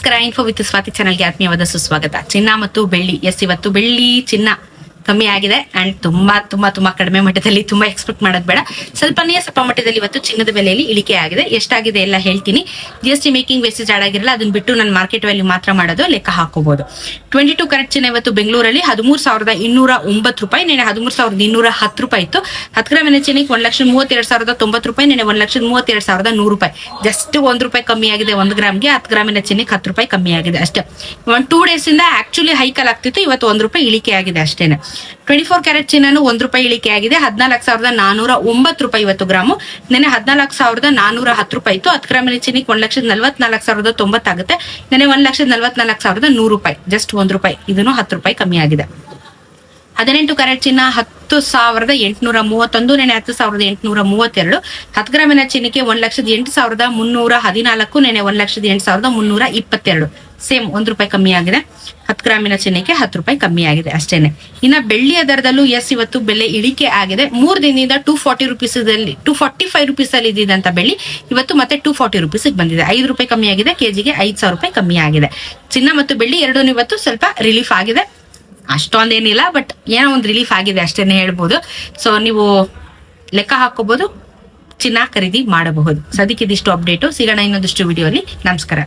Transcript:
ನಮಸ್ಕಾರ. Info with Swati ಚಾನಲ್ಗೆ ಆತ್ಮೀಯವಾದ ಸುಸ್ವಾಗತ. ಚಿನ್ನ ಮತ್ತು ಬೆಳ್ಳಿ, ಎಸ್ ಇವತ್ತು ಬೆಳ್ಳಿ ಚಿನ್ನ ಕಮ್ಮಿ ಆಗಿದೆ ಅಂಡ್ ತುಂಬಾ ಕಡಿಮೆ ಮಟ್ಟದಲ್ಲಿ, ತುಂಬಾ ಎಕ್ಸ್ಪೆಕ್ಟ್ ಮಾಡೋದು ಬೇಡ. ಸ್ವಲ್ಪ ಮಟ್ಟದಲ್ಲಿ ಇವತ್ತು ಚಿನ್ನದ ಬೆಲೆಯಲ್ಲಿ ಇಳಿಕೆ ಆಗಿದೆ. ಎಷ್ಟಾಗಿದೆ ಎಲ್ಲ ಹೇಳ್ತೀನಿ. GST ಮೇಕಿಂಗ್ ವೇಸ್ಟೇಜ್ ಆಡ್ ಆಗಿರಲ್ಲ, ಅದನ್ನ ಬಿಟ್ಟು ನಾನು ಮಾರ್ಕೆಟ್ ವ್ಯಾಲ್ಯೂ ಮಾತ್ರ ಮಾಡೋದು, ಲೆಕ್ಕ ಹಾಕೋಬಹುದು. 22 ಕ್ಯಾರೆಟ್ ಚಿನ್ನ ಇವತ್ತು ಬೆಂಗಳೂರಲ್ಲಿ 13,209 ರೂಪಾಯಿ, ನೆನೆ 13,210 ರೂಪಾಯಿ ಇತ್ತು. 10 ಗ್ರಾಮಿನ ಚಿನ್ನಕ್ಕೆ 1,32,090 ರೂಪಾಯಿ, ನೆನೆ 1,32,100 ರೂಪಾಯಿ. ಜಸ್ಟ್ 1 ರೂಪಾಯಿ ಕಮ್ಮಿ ಆಗಿದೆ 1 ಗ್ರಾಮ್ಗೆ. 10 ಗ್ರಾಮಿನ ಚಿನ್ನಕ್ಕೆ 10 ರೂಪಾಯಿ ಕಮ್ಮಿ ಆಗಿದೆ ಅಷ್ಟೇ. 2 ಡೇಸ್ ಇಂದ ಆಕ್ಚುಲಿ ಹೈಕಲ್ ಆಗ್ತಿತ್ತು, ಇವತ್ತು 1 ರೂಪಾಯಿ ಇಳಿಕೆ ಆಗಿದೆ ಅಷ್ಟೇನೆ. 24 ಕ್ಯಾರೆಟ್ ಚಿನ್ನನು 1 ರೂಪಾಯಿ ಇಳಿಕೆ ಆಗಿದೆ. 14,409 ರೂಪಾಯಿ ಇವತ್ತು ಗ್ರಾಮು, ನೆನೆ 14,410 ರೂಪಾಯಿ ಇತ್ತು. 10 ಗ್ರಾಮಿನ ಚಿನ್ನಕ್ಕೆ 1,44,090 ಆಗುತ್ತೆ, ನೆನೆ 1,44,100 ರೂಪಾಯಿ. ಜಸ್ಟ್ 1 ರೂಪಾಯಿ, ಇದನ್ನು 10 ರೂಪಾಯಿ ಕಮ್ಮಿ ಆಗಿದೆ. 18 ಕ್ಯಾರೆಟ್ ಚಿನ್ನ 10,831, ನೆನೆ 10,832. 10 ಗ್ರಾಮಿನ ಚಿನ್ನಕ್ಕೆ 1,08,314, ನೆನೆ 1,08,322. ಸೇಮ್ 1 ರೂಪಾಯಿ ಕಮ್ಮಿ ಆಗಿದೆ. 10 ಗ್ರಾಮಿನ ಚಿನ್ನಕ್ಕೆ 10 ರೂಪಾಯಿ ಕಮ್ಮಿ ಆಗಿದೆ ಅಷ್ಟೇನೆ. ಇನ್ನ ಬೆಳ್ಳಿಯ ದರದಲ್ಲೂ ಎಸ್ ಇವತ್ತು ಬೆಲೆ ಇಳಿಕೆ ಆಗಿದೆ. 3 ದಿನದಿಂದ 245 ರುಪೀಸ್ ಅಲ್ಲಿ ಇದ್ದಿದ್ದಂತ ಬೆಳ್ಳಿ ಇವತ್ತು ಮತ್ತೆ 240 ರುಪೀಸ್ ಬಂದಿದೆ. 5 ರೂಪಾಯಿ ಕಮ್ಮಿ ಆಗಿದೆ. ಕೆಜಿಗೆ 5,000 ರೂಪಾಯಿ ಕಮ್ಮಿ ಆಗಿದೆ. ಚಿನ್ನ ಮತ್ತು ಬೆಳ್ಳಿ ಎರಡೂ ಇವತ್ತು ಸ್ವಲ್ಪ ರಿಲೀಫ್ ಆಗಿದೆ. ಅಷ್ಟೊಂದೇನಿಲ್ಲ, ಬಟ್ ಏನೋ ಒಂದು ರಿಲೀಫ್ ಆಗಿದೆ ಅಷ್ಟೇನೆ ಹೇಳ್ಬೋದು. ಸೊ ನೀವು ಲೆಕ್ಕ ಹಾಕೋಬಹುದು, ಚಿನ್ನ ಖರೀದಿ ಮಾಡಬಹುದು. ಸದ್ಯಕ್ಕೆ ಇದಿಷ್ಟು ಅಪ್ಡೇಟು. ಸಿಗೋಣ ಇನ್ನೊಂದಿಷ್ಟು ವಿಡಿಯೋ ಅಲ್ಲಿ. ನಮಸ್ಕಾರ.